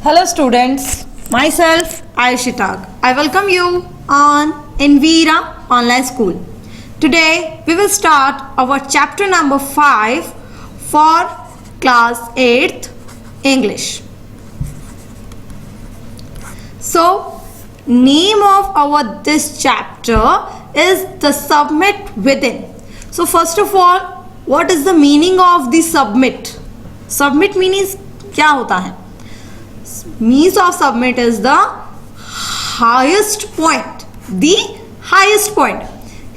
Hello students, myself Aishitag. I welcome you on Envira Online School. Today we will start our chapter number 5 for class 8th English. So name of our this chapter is the submit within. So first of all, what is the meaning of the submit? Submit means क्या होता है? Means of submit is the highest point. The highest point.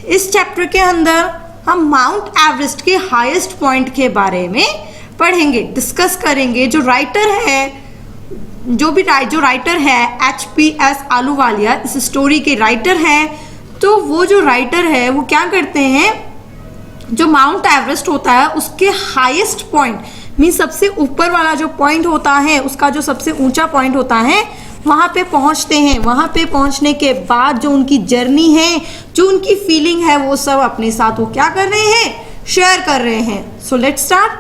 इस chapter के अंदर हम mount Everest के highest point के बारे में पढ़ेंगे, डिस्कस करेंगे. जो राइटर है HPS आलूवालिया, इस स्टोरी के राइटर है. तो वो जो राइटर है वो क्या करते हैं, जो माउंट एवरेस्ट होता है उसके हाईएस्ट पॉइंट मीन सबसे ऊपर वाला जो पॉइंट होता है, उसका जो सबसे ऊंचा पॉइंट होता है, वहां पे पहुंचते हैं. वहां पे पहुंचने के बाद जो उनकी जर्नी है, जो उनकी फीलिंग है, वो सब अपने साथ वो क्या कर रहे हैं, शेयर कर रहे हैं. So let's start.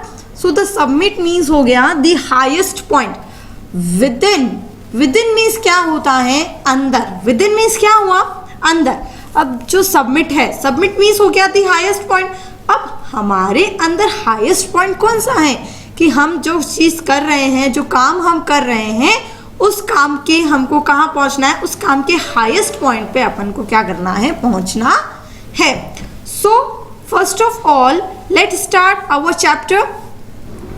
So the submit means हो गया the highest point. Within means क्या होता है, अंदर. विदिन मीन्स क्या हुआ, अंदर. अब जो सबमिट है, सबमिट मीन्स हो गया द हाईएस्ट पॉइंट. अब हमारे अंदर हाईएस्ट पॉइंट कौन सा है कि हम जो चीज कर रहे हैं, जो काम हम कर रहे हैं, उस काम के हमको कहाँ पहुंचना है, उस काम के हाईएस्ट पॉइंट पे अपन को क्या करना है, पहुंचना है. So first of all let start our chapter.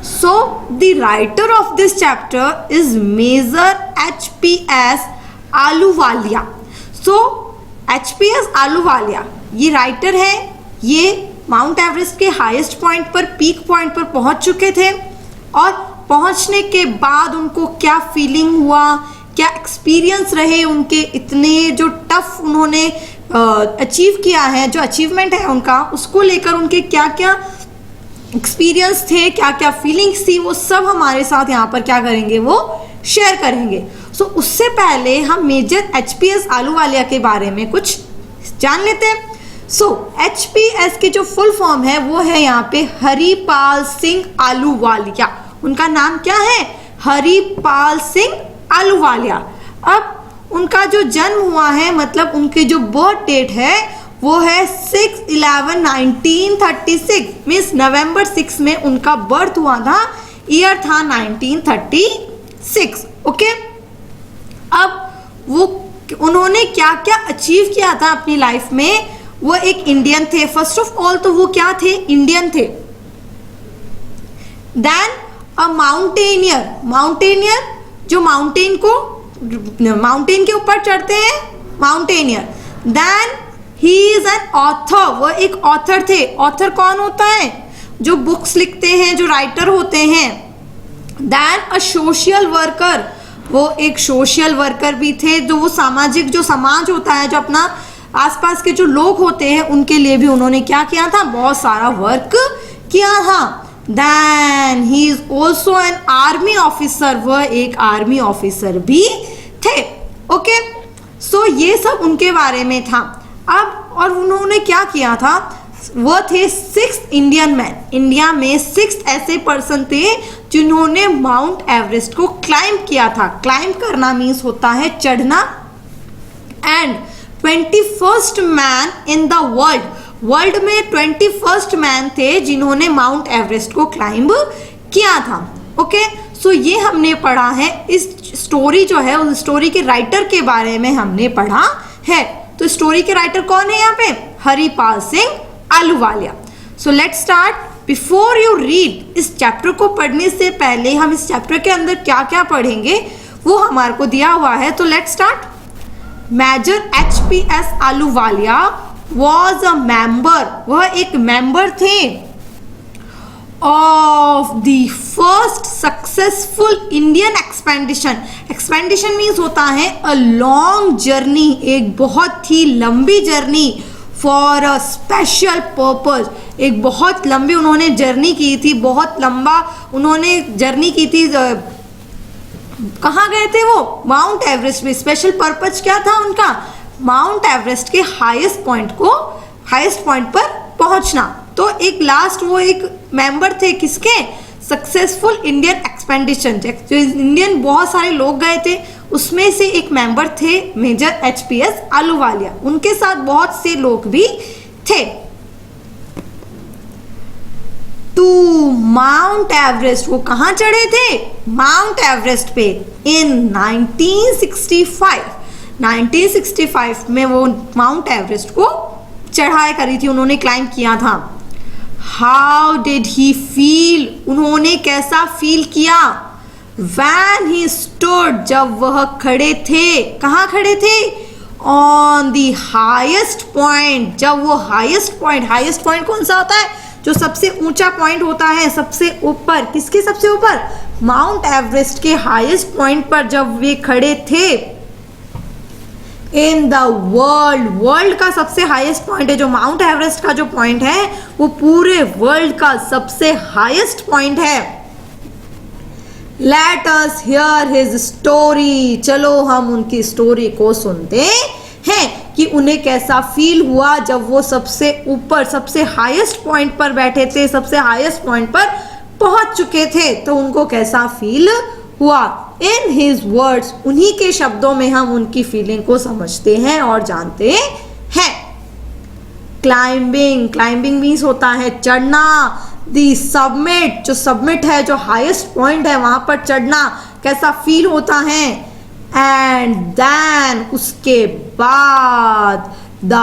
So the writer of this chapter is major HPS Ahluwalia. सो HPS आलूवालिया ये राइटर है. ये माउंट एवरेस्ट के हाईएस्ट पॉइंट पर, पीक पॉइंट पर पहुंच चुके थे, और पहुंचने के बाद उनको क्या फीलिंग हुआ, क्या एक्सपीरियंस रहे उनके, इतने जो टफ उन्होंने अचीव किया है, जो अचीवमेंट है उनका, उसको लेकर उनके क्या क्या एक्सपीरियंस थे, क्या क्या फीलिंग्स थी, वो सब हमारे साथ यहाँ पर क्या करेंगे, वो शेयर करेंगे. सो उससे पहले हम मेजर HPS आलूवालिया के बारे में कुछ जान लेते हैं. सो HPS की जो फुल फॉर्म है वो है यहाँ पे हरिपाल सिंह आलूवालिया. उनका नाम क्या है, हरिपाल सिंह आलूवालिया. अब उनका जो जन्म हुआ है, मतलब उनके जो बर्थ डेट है वो है 6/11/1936 मीन्स नवंबर 6 में उनका बर्थ हुआ था. ईयर था 1936. ओके. अब वो उन्होंने क्या क्या अचीव किया था अपनी लाइफ में. वो एक इंडियन थे. फर्स्ट ऑफ ऑल तो वो क्या थे, इंडियन थे. Then a mountaineer. माउंटेनियर जो माउंटेन के ऊपर चढ़ते हैं, mountaineer. Then he is an author. वो एक ऑथर थे. ऑथर कौन होता है, जो बुक्स लिखते हैं, जो राइटर होते हैं. Then a social worker. वो एक सोशल वर्कर भी थे. जो वो सामाजिक, जो समाज होता है, जो अपना आसपास के जो लोग होते हैं, उनके लिए भी उन्होंने क्या किया था, बहुत सारा वर्क किया था. Then he is also an army officer. वह एक आर्मी ऑफिसर भी थे. ओके. सो ये सब उनके बारे में था. अब और उन्होंने क्या किया था, वह थे 6 इंडियन मैन. इंडिया में 6 ऐसे पर्सन थे जिन्होंने माउंट एवरेस्ट को क्लाइंब किया था. क्लाइंब करना मीन्स होता है चढ़ना. And 21st man in the world. World में 21st मैन थे जिन्होंने माउंट एवरेस्ट को क्लाइंब किया था. ओके. सो ये हमने पढ़ा है. इस स्टोरी जो है, उस स्टोरी के राइटर के बारे में हमने पढ़ा है. तो स्टोरी के राइटर कौन है यहाँ पे, Haripal Singh Ahluwalia. So let's start. Before you read, इस चैप्टर को पढ़ने से पहले हम इस चैप्टर के अंदर क्या क्या पढ़ेंगे वो हमारे को दिया हुआ है. तो let's start. Major HPS Ahluwalia was a member. वह एक मेंबर थे of the first successful Indian expedition. Expedition means होता है अ लॉन्ग जर्नी, एक बहुत ही लंबी journey, for a special purpose. एक बहुत लंबी उन्होंने जर्नी की थी, बहुत लंबा उन्होंने जर्नी की थी. कहाँ गए थे वो, माउंट एवरेस्ट में. स्पेशल पर्पज क्या था उनका, माउंट एवरेस्ट के हाईएस्ट पॉइंट पर पहुंचना. तो एक लास्ट वो एक मेंबर थे किसके, सक्सेसफुल इंडियन एक्सपेंडिशन, जो इंडियन बहुत सारे लोग गए थे उसमें से एक मेंबर थे मेजर एचपीएस आलूवालिया, उनके साथ बहुत से लोग भी थे। टू माउंट एवरेस्ट, वो कहाँ चढ़े थे? माउंट एवरेस्ट पे इन 1965 में वो माउंट एवरेस्ट को चढ़ाई करी थी, उन्होंने क्लाइंब किया था। हाउ डिड ही फील, उन्होंने कैसा फील किया? When he stood, जब वह खड़े थे, कहाँ खड़े थे? ऑन दी हाईएस्ट पॉइंट, जब वो हाईएस्ट पॉइंट कौन सा होता है? जो सबसे ऊंचा पॉइंट होता है, सबसे ऊपर, किसके सबसे ऊपर? माउंट एवरेस्ट के हाईएस्ट पॉइंट पर जब वे खड़े थे। इन द वर्ल्ड का सबसे हाईएस्ट पॉइंट है, जो माउंट एवरेस्ट का जो पॉइंट है वो पूरे वर्ल्ड का सबसे हाईएस्ट पॉइंट है। Let us here his story, चलो हम उनकी स्टोरी को सुनते हैं कि उन्हें कैसा फील हुआ जब वो सबसे ऊपर, सबसे हाईएस्ट पॉइंट पर बैठे थे, सबसे हाईएस्ट पॉइंट पर पहुंच चुके थे, तो उनको कैसा फील हुआ। इन हिज वर्ड्स, उन्हीं के शब्दों में हम उनकी फीलिंग को समझते हैं और जानते हैं। क्लाइंबिंग मीन्स होता है चढ़ना। दी सबमिट, जो सबमिट है, जो हाईएस्ट पॉइंट है वहां पर चढ़ना, कैसा फील होता है। एंड देन, उसके बाद, द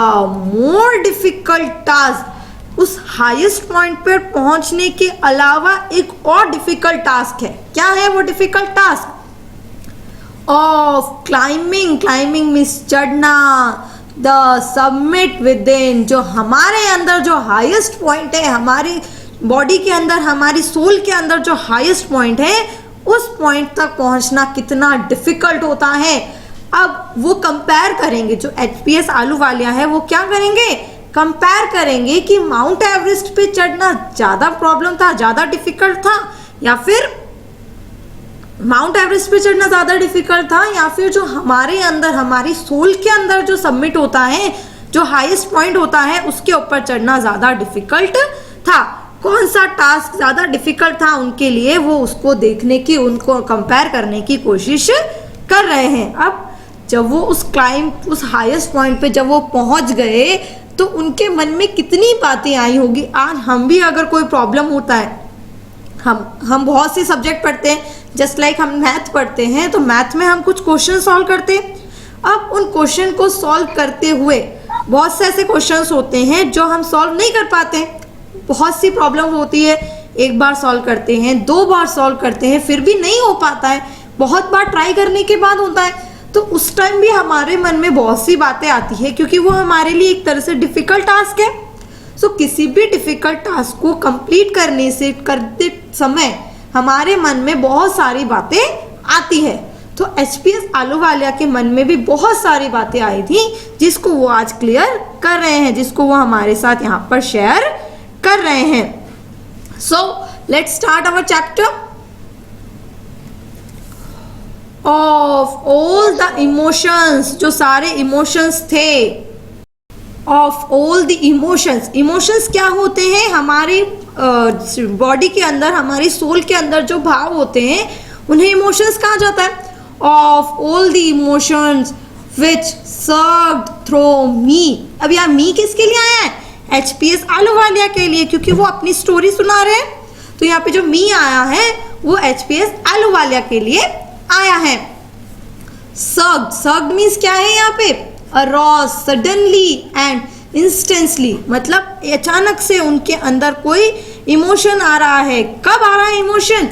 मोर डिफिकल्ट टास्क, उस हाईएस्ट पॉइंट पर पहुंचने के अलावा एक और डिफिकल्ट टास्क है। क्या है वो difficult task? Of climbing means चढ़ना। द सबमिट विद इन, जो हमारे अंदर जो हाईएस्ट पॉइंट है, हमारी बॉडी के अंदर, हमारी सोल के अंदर जो हाईएस्ट पॉइंट है, उस पॉइंट तक पहुंचना कितना डिफिकल्ट होता है। अब वो कंपेयर करेंगे, जो एचपीएस आलूवालिया है वो क्या करेंगे? कंपेयर करेंगे कि माउंट एवरेस्ट पे चढ़ना ज़्यादा प्रॉब्लम था, ज़्यादा डिफिकल्ट था, या फिर माउंट एवरेस्ट पे चढ़ना ज़्यादा डिफिकल्ट था, या फिर जो हमारे अंदर, हमारी सोल के अंदर जो सबमिट होता है, जो हाईएस्ट पॉइंट होता है, उसके ऊपर चढ़ना ज़्यादा डिफिकल्ट था। कौन सा टास्क ज़्यादा डिफिकल्ट था उनके लिए, वो उसको देखने की, उनको कंपेयर करने की कोशिश कर रहे हैं। अब जब वो उस हाईएस्ट पॉइंट पे जब वो पहुंच गए तो उनके मन में कितनी बातें आई होगी। आज हम भी अगर कोई प्रॉब्लम होता है, हम बहुत से सब्जेक्ट पढ़ते हैं, जस्ट लाइक हम मैथ पढ़ते हैं, तो मैथ में हम कुछ क्वेश्चन सॉल्व करते हैं। अब उन क्वेश्चन को सॉल्व करते हुए बहुत से ऐसे क्वेश्चंस होते हैं जो हम सॉल्व नहीं कर पाते। बहुत सी प्रॉब्लम होती है, एक बार सॉल्व करते हैं, 2 बार सॉल्व करते हैं, फिर भी नहीं हो पाता है, बहुत बार ट्राई करने के बाद होता है। तो उस टाइम भी हमारे मन में बहुत सी बातें आती है, क्योंकि वो हमारे लिए एक तरह से डिफिकल्ट टास्क है। सो किसी भी डिफिकल्ट टास्क को कंप्लीट करते समय हमारे मन में बहुत सारी बातें आती है। तो एचपीएस आलूवालिया के मन में भी बहुत सारी बातें आई थी, जिसको वो आज क्लियर कर रहे हैं, जिसको वो हमारे साथ यहाँ पर शेयर कर रहे हैं। So let's start our chapter. Of all the emotions, जो सारे इमोशंस थे, ऑफ ऑल द इमोशंस क्या होते हैं? हमारी बॉडी के अंदर, हमारी सोल के अंदर जो भाव होते हैं उन्हें इमोशंस कहा जाता है। Of all the emotions which served through me, अब यहाँ मी किसके लिए आया है? एचपीएस आलूवालिया के लिए, क्योंकि वो अपनी स्टोरी सुना रहे हैं। तो यहाँ पे जो मी आया है वो एचपीएस आलूवालिया के लिए आया है। सर्व्ड मीन्स क्या है यहाँ पे? अरोज सडनली एंड इंस्टेंटली, मतलब अचानक से उनके अंदर कोई इमोशन आ रहा है। कब आ रहा है emotion?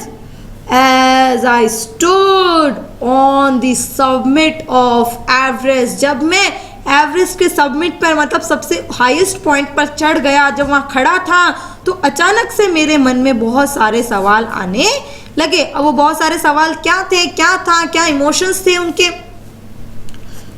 As I stood on the summit of Everest, जब मैं एवरेस्ट के सबमिट पर, मतलब सबसे हाईएस्ट पॉइंट पर चढ़ गया, जब वहाँ खड़ा था, तो अचानक से मेरे मन में बहुत सारे सवाल आने लगे। अब वो बहुत सारे सवाल क्या थे, क्या था, क्या इमोशंस थे उनके?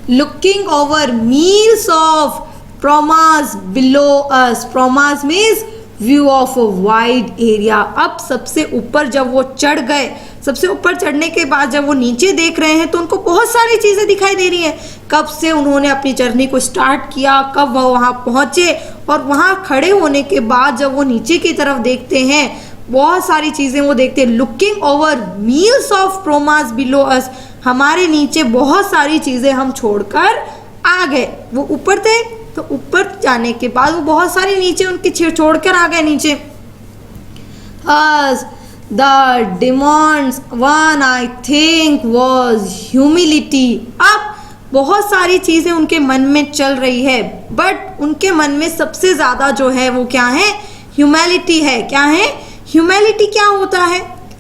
Looking over miles of panorama below us, panorama means view of a wide area. अब सबसे ऊपर जब वो चढ़ गए, सबसे ऊपर चढ़ने के बाद जब वो नीचे देख रहे हैं तो उनको बहुत सारी चीज़ें दिखाई दे रही हैं। कब से उन्होंने अपनी जर्नी को स्टार्ट किया, कब वो वहाँ पहुँचे, और वहाँ खड़े होने के बाद जब वो नीचे की तरफ देखते हैं बहुत सारी चीज़ें वो देखते हैं। Looking over miles of panorama below us, हमारे नीचे बहुत सारी चीज़ें हम छोड़कर आ गए। वो ऊपर थे तो ऊपर जाने के बाद वो बहुत सारी नीचे उनकी छोड़कर आ गए नीचे। As the demands one I think was humility, अब बहुत सारी चीज़ें उनके मन में चल रही है, बट उनके मन में सबसे ज़्यादा जो है वो क्या है, ह्यूमैलिटी है। क्या है ह्यूमैलिटी? क्या होता है?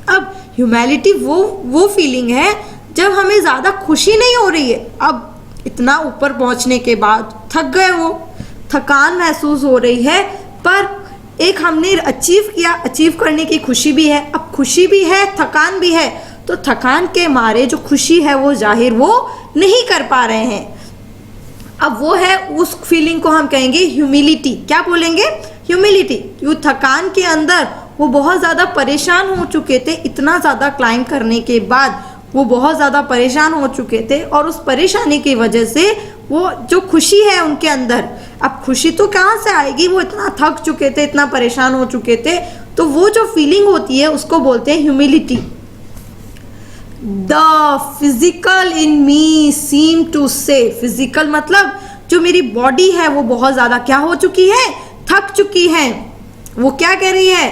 अब ह्यूमैलिटी वो फीलिंग है जब हमें ज़्यादा खुशी नहीं हो रही है। अब इतना ऊपर पहुंचने के बाद थक गए, वो थकान महसूस हो रही है, पर एक हमने अचीव किया, अचीव करने की खुशी भी है। अब खुशी भी है, थकान भी है, तो थकान के मारे जो खुशी है वो जाहिर वो नहीं कर पा रहे हैं। अब वो है, उस फीलिंग को हम कहेंगे ह्यूमिलिटी। क्या बोलेंगे? ह्यूमिलिटी। वो थकान के अंदर वो बहुत ज़्यादा परेशान हो चुके थे, इतना ज़्यादा क्लाइंब करने के बाद वो बहुत ज़्यादा परेशान हो चुके थे, और उस परेशानी की वजह से वो जो खुशी है उनके अंदर, अब खुशी तो कहाँ से आएगी? वो इतना थक चुके थे, इतना परेशान हो चुके थे, तो वो जो फीलिंग होती है उसको बोलते हैं humility. The physical in me seem to say, physical मतलब जो मेरी बॉडी है वो बहुत ज़्यादा क्या हो चुकी है? थक चुकी है। वो क्या कह रही है?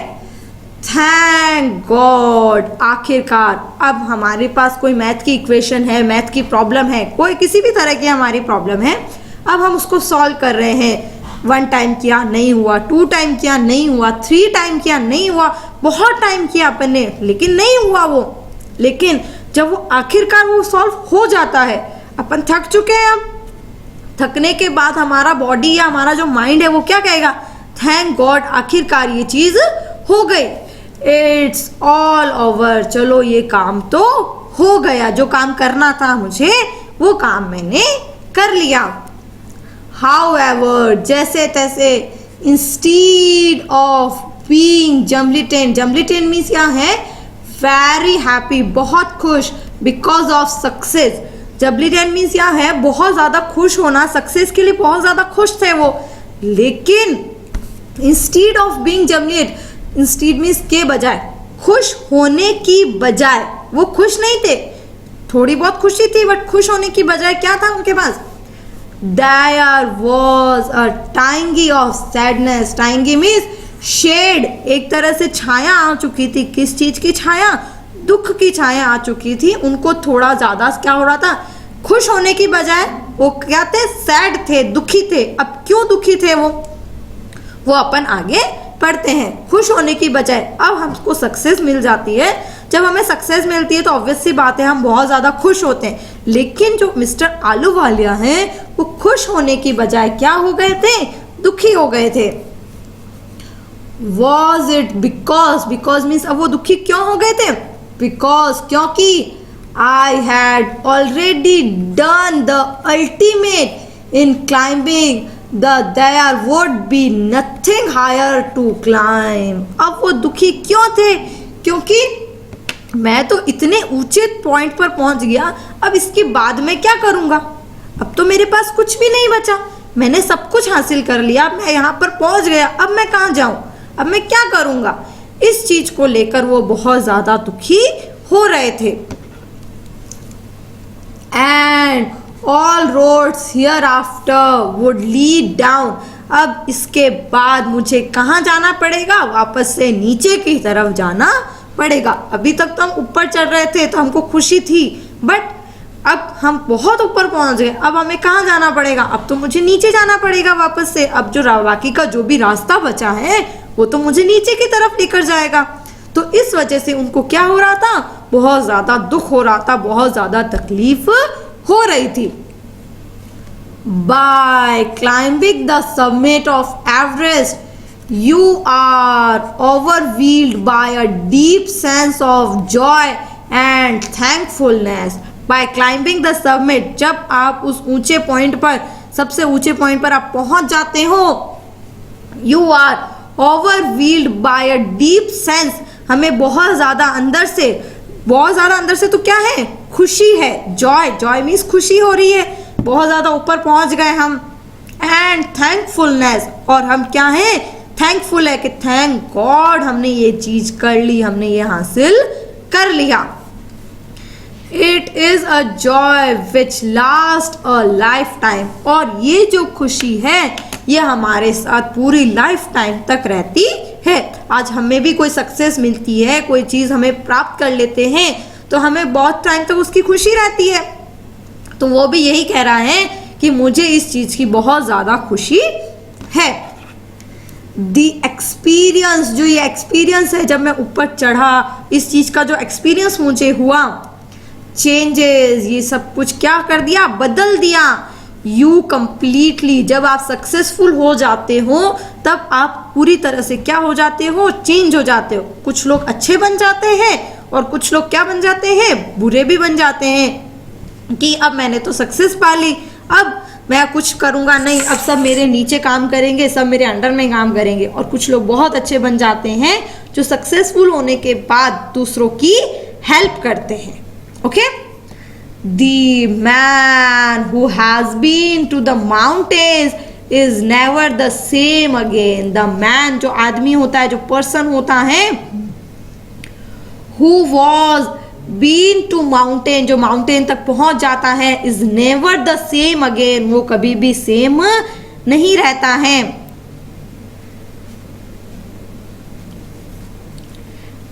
थैंक गॉड, आखिरकार अब हमारे पास कोई मैथ की इक्वेशन है, मैथ की प्रॉब्लम है, कोई किसी भी तरह की हमारी प्रॉब्लम है, अब हम उसको सॉल्व कर रहे हैं। 1 टाइम किया नहीं हुआ, 2 टाइम किया नहीं हुआ, 3 टाइम किया नहीं हुआ, बहुत टाइम किया अपन ने लेकिन नहीं हुआ वो। लेकिन जब वो आखिरकार वो सॉल्व हो जाता है, अपन थक चुके हैं, अब थकने के बाद हमारा बॉडी या हमारा जो माइंड है वो क्या कहेगा? थैंक गॉड, आखिरकार ये चीज़ हो गई। इट्स ऑल ओवर, चलो ये काम तो हो गया, जो काम करना था मुझे वो काम मैंने कर लिया। However, जैसे तैसे, इंस्टीड ऑफ बीइंग जम्बलीटेन, जम्बलीटेन मीन्स क्या है? वेरी हैप्पी, बहुत खुश, बिकॉज ऑफ सक्सेस। जम्बलीटेन मीन्स क्या है? बहुत ज़्यादा खुश होना, सक्सेस के लिए बहुत ज़्यादा खुश थे वो। लेकिन instead of being jubilant, instead means के बजाय, खुश होने की बजाय वो खुश नहीं थे, थोड़ी बहुत खुशी थी, बट खुश होने की बजाय क्या था उनके पास? There was a tangy of sadness, tangy means shade, एक तरह से छाया आ चुकी थी। किस चीज की छाया? दुख की छाया आ चुकी थी। उनको थोड़ा ज्यादा क्या हो रहा था? खुश होने की बजाय वो क्या थे? सैड थे, दुखी थे। अब क्यों दुखी थे वो अपन आगे पढ़ते हैं। खुश होने की बजाय अब हमको सक्सेस मिल जाती है, जब हमें सक्सेस मिलती है तो ऑब्वियस सी बात है हम बहुत ज़्यादा खुश होते हैं। लेकिन जो मिस्टर आलूवालिया हैं वो खुश होने की बजाय क्या हो गए थे? दुखी हो गए थे। Was it because मीन्स अब वो दुखी क्यों हो गए थे? Because, क्योंकि I had already done the ultimate in climbing, there would be nothing higher to climb। अब वो दुखी क्यों थे? क्योंकि मैं तो इतने ऊंचे पॉइंट पर पहुंच गया, अब इसके बाद मैं क्या करूंगा? अब तो मेरे पास कुछ भी नहीं बचा, मैंने सब कुछ हासिल कर लिया, मैं यहाँ पर पहुंच गया, अब मैं कहाँ जाऊं? अब मैं क्या करूंगा? इस चीज को लेकर वो बहुत ज्यादा दुखी हो रहे थे। And all roads hereafter would lead down, अब इसके बाद मुझे कहाँ जाना पड़ेगा? वापस से नीचे की तरफ जाना पड़ेगा। अभी तक तो हम ऊपर चढ़ रहे थे तो हमको खुशी थी, बट अब हम बहुत ऊपर पहुंच गए, अब हमें कहाँ जाना पड़ेगा? अब तो मुझे नीचे जाना पड़ेगा वापस से। अब जो बाकी का जो भी रास्ता बचा है वो तो मुझे नीचे की तरफ लेकर जाएगा। तो इस वजह से उनको क्या हो रहा था? बहुत ज्यादा दुख हो रहा था, बहुत ज्यादा तकलीफ हो रही थी। By climbing the summit of Everest you are overwhelmed by a deep sense of joy and thankfulness by climbing the summit। जब आप उस ऊंचे पॉइंट पर, सबसे ऊंचे पॉइंट पर आप पहुंच जाते हो, you are overwhelmed by a deep sense, हमें बहुत ज़्यादा अंदर से तो क्या है? खुशी है। joy मीन्स खुशी हो रही है, बहुत ज़्यादा ऊपर पहुंच गए हम। and thankfulness, और हम क्या हैं? थैंकफुल है कि थैंक गॉड हमने ये चीज कर ली, हमने ये हासिल कर लिया। It is a joy which last a life time, और ये जो खुशी है ये हमारे साथ पूरी लाइफ टाइम तक रहती है। आज हमें भी कोई सक्सेस मिलती है, कोई चीज हमें प्राप्त कर लेते हैं तो हमें बहुत टाइम तक उसकी खुशी रहती है। तो वो भी यही कह रहा है कि मुझे इस चीज की बहुत ज्यादा खुशी है। दी एक्सपीरियंस, जो ये एक्सपीरियंस है जब मैं ऊपर चढ़ा, इस चीज का जो एक्सपीरियंस मुझे हुआ, चेंजेस, ये सब कुछ क्या कर दिया, बदल दिया। यू कंप्लीटली, जब आप सक्सेसफुल हो जाते हो तब आप पूरी तरह से क्या हो जाते हो, चेंज हो जाते हो। कुछ लोग अच्छे बन जाते हैं और कुछ लोग क्या बन जाते हैं, बुरे भी बन जाते हैं कि अब मैंने तो सक्सेस पा ली, अब मैं कुछ करूंगा नहीं, अब सब मेरे नीचे काम करेंगे, सब मेरे अंडर में काम करेंगे। और कुछ लोग बहुत अच्छे बन जाते हैं जो सक्सेसफुल होने के बाद दूसरों की हेल्प करते हैं। Okay, the man who has been to the mountains is never the same again. the man, जो आदमी होता है, जो पर्सन होता है, who was been to mountain, जो माउंटेन तक पहुंच जाता है, is never the same again, वो कभी भी सेम नहीं रहता है।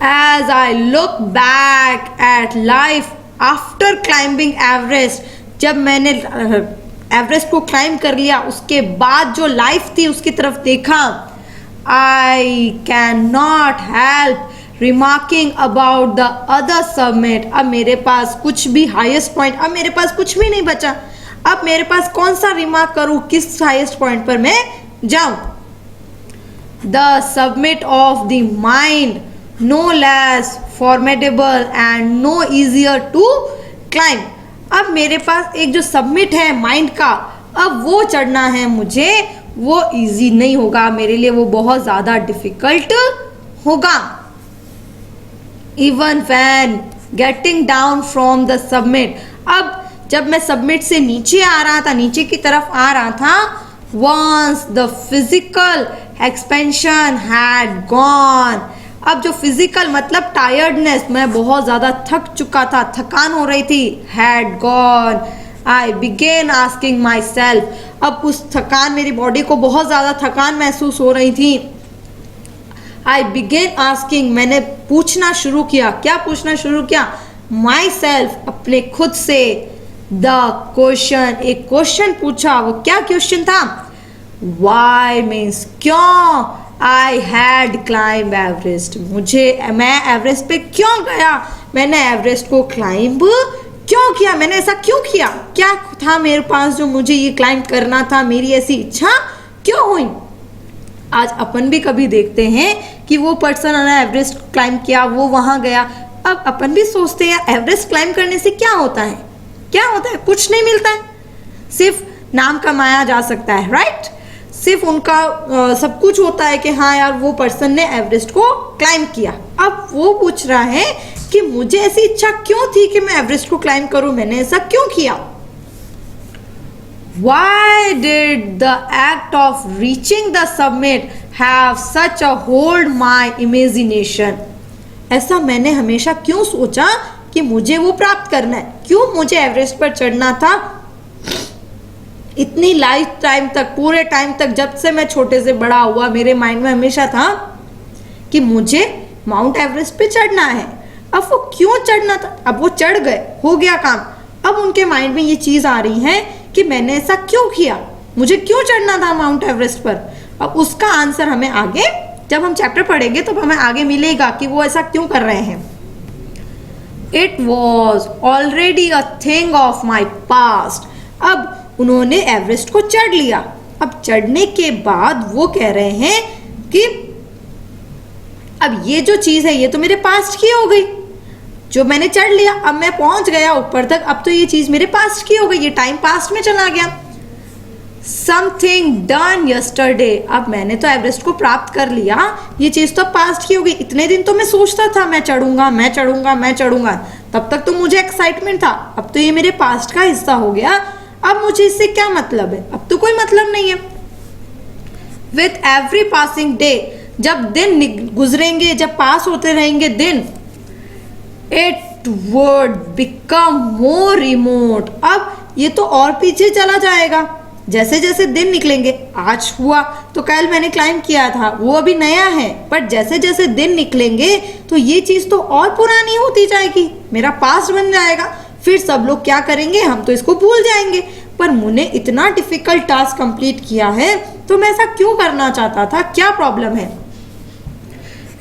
As I look back at life after climbing Everest, जब मैंने एवरेस्ट को क्लाइंब कर लिया उसके बाद जो लाइफ थी उसकी तरफ देखा, I can not help remarking about the other submit. अब मेरे पास कुछ भी हाईएस्ट पॉइंट, अब मेरे पास कुछ भी नहीं बचा, अब मेरे पास कौन सा रिमार्क करूं, किस हाईएस्ट पॉइंट पर मैं जाऊं। The summit of the mind no less formidable and no easier to climb। अब मेरे पास एक जो सबमिट है माइंड का, अब वो चढ़ना है मुझे, वो इजी नहीं होगा मेरे लिए, वो बहुत ज्यादा डिफिकल्ट होगा। Even when getting down from the submit, अब जब मैं सबमिट से नीचे आ रहा था, नीचे की तरफ आ रहा था, once the physical expansion had gone, अब जो फिजिकल मतलब टायर्डनेस, मैं बहुत ज़्यादा थक चुका था, थकान हो रही थी, had gone, I began asking myself, अब उस थकान, मेरी बॉडी को बहुत ज़्यादा थकान महसूस हो रही थी। आई बिगेन आस्किंग, मैंने पूछना शुरू किया, क्या पूछना शुरू किया, माई सेल्फ, अपने खुद से, द क्वेश्चन, एक क्वेश्चन पूछा। वो क्या क्वेश्चन था, वाई मीन्स क्यों, आई हैड क्लाइंब एवरेस्ट, मैं एवरेस्ट पे क्यों गया, मैंने एवरेस्ट को क्लाइंब क्यों किया, मैंने ऐसा क्यों किया, क्या था मेरे पास जो मुझे ये क्लाइंब करना था, मेरी ऐसी इच्छा क्यों हुई। आज अपन भी कभी देखते हैं कि वो पर्सन ने एवरेस्ट क्लाइंब किया, वो वहां गया, अब अपन भी सोचते हैं एवरेस्ट क्लाइंब करने से क्या होता है, क्या होता है, कुछ नहीं मिलता है, सिर्फ नाम कमाया जा सकता है, राइट, सिर्फ उनका सब कुछ होता है कि हाँ यार वो पर्सन ने एवरेस्ट को क्लाइंब किया। अब वो पूछ रहा है कि मुझे ऐसी इच्छा क्यों थी कि मैं एवरेस्ट को क्लाइंब करूं, मैंने ऐसा क्यों किया। Why did the act of reaching the summit have such a hold my imagination? ऐसा मैंने हमेशा क्यों सोचा कि मुझे वो प्राप्त करना है, क्यों मुझे एवरेस्ट पर चढ़ना था। इतनी लाइफ टाइम तक, पूरे टाइम तक, जब से मैं छोटे से बड़ा हुआ, मेरे माइंड में हमेशा था कि मुझे माउंट एवरेस्ट पे चढ़ना है। अब वो क्यों चढ़ना था, अब वो चढ़ गए, हो गया काम। अब उनके माइंड में ये चीज आ रही है कि मैंने ऐसा क्यों किया, मुझे क्यों चढ़ना था माउंट एवरेस्ट पर। अब उसका आंसर हमें आगे, जब हम चैप्टर पढ़ेंगे तो हमें आगे मिलेगा कि वो ऐसा क्यों कर रहे हैं। It was already a thing of my past. अब उन्होंने एवरेस्ट को चढ़ लिया, अब चढ़ने के बाद वो कह रहे हैं कि अब ये जो चीज है ये तो मेरे पास्ट की हो गई, जो मैंने चढ़ लिया, अब मैं पहुंच गया ऊपर तक, अब तो ये चीज मेरे पास्ट की हो गई, ये टाइम पास्ट में चला गया। समथिंग डन यस्टरडे, अब मैंने तो एवरेस्ट को प्राप्त कर लिया, ये चीज तो पास्ट की हो गई। इतने दिन तो मैं सोचता था मैं चढ़ूंगा, मैं चढ़ूंगा, मैं चढ़ूंगा, तब तक तो मुझे एक्साइटमेंट था, अब तो ये मेरे पास्ट का हिस्सा हो गया, अब मुझे इससे क्या मतलब है, अब तो कोई मतलब नहीं है। विथ एवरी पासिंग डे, जब दिन गुजरेंगे, जब पास होते रहेंगे दिन, it would become more remote, अब ये तो और पीछे चला जाएगा जैसे जैसे दिन निकलेंगे। आज हुआ तो कल मैंने क्लाइंब किया था, वो अभी नया है, बट जैसे जैसे दिन निकलेंगे तो ये चीज तो और पुरानी होती जाएगी, मेरा पास्ट बन जाएगा। फिर सब लोग क्या करेंगे, हम तो इसको भूल जाएंगे। पर मुझे इतना डिफिकल्ट टास्क कंप्लीट किया है, तो मैं ऐसा क्यों करना चाहता था, क्या प्रॉब्लम है।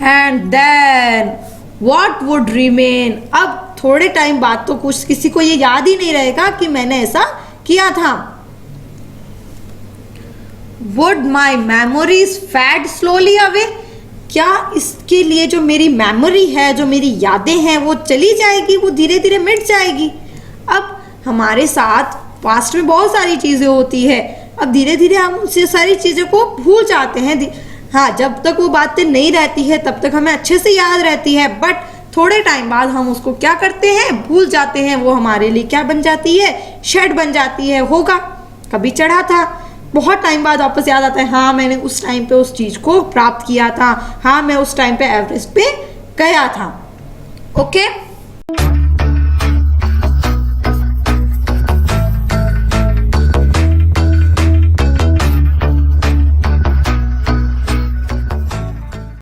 And then what would remain, अब थोड़े टाइम बाद तो कुछ किसी को ये याद ही नहीं रहेगा कि मैंने ऐसा किया था। Would my memories fade slowly away, क्या इसके लिए जो मेरी मेमोरी है, जो मेरी यादें हैं, वो चली जाएगी, वो धीरे धीरे मिट जाएगी। अब हमारे साथ पास्ट में बहुत सारी चीजें होती है, अब धीरे धीरे हम उसे सारी चीजों को भूल जाते हैं। हाँ, जब तक वो बातें नहीं रहती है तब तक हमें अच्छे से याद रहती है, बट थोड़े टाइम बाद हम उसको क्या करते हैं, भूल जाते हैं। वो हमारे लिए क्या बन जाती है, शेड बन जाती है। होगा कभी चढ़ा था, बहुत टाइम बाद वापस याद आता है, हाँ मैंने उस टाइम पे उस चीज को प्राप्त किया था, हाँ मैं उस टाइम पे एवरेस्ट पे गया था। ओके।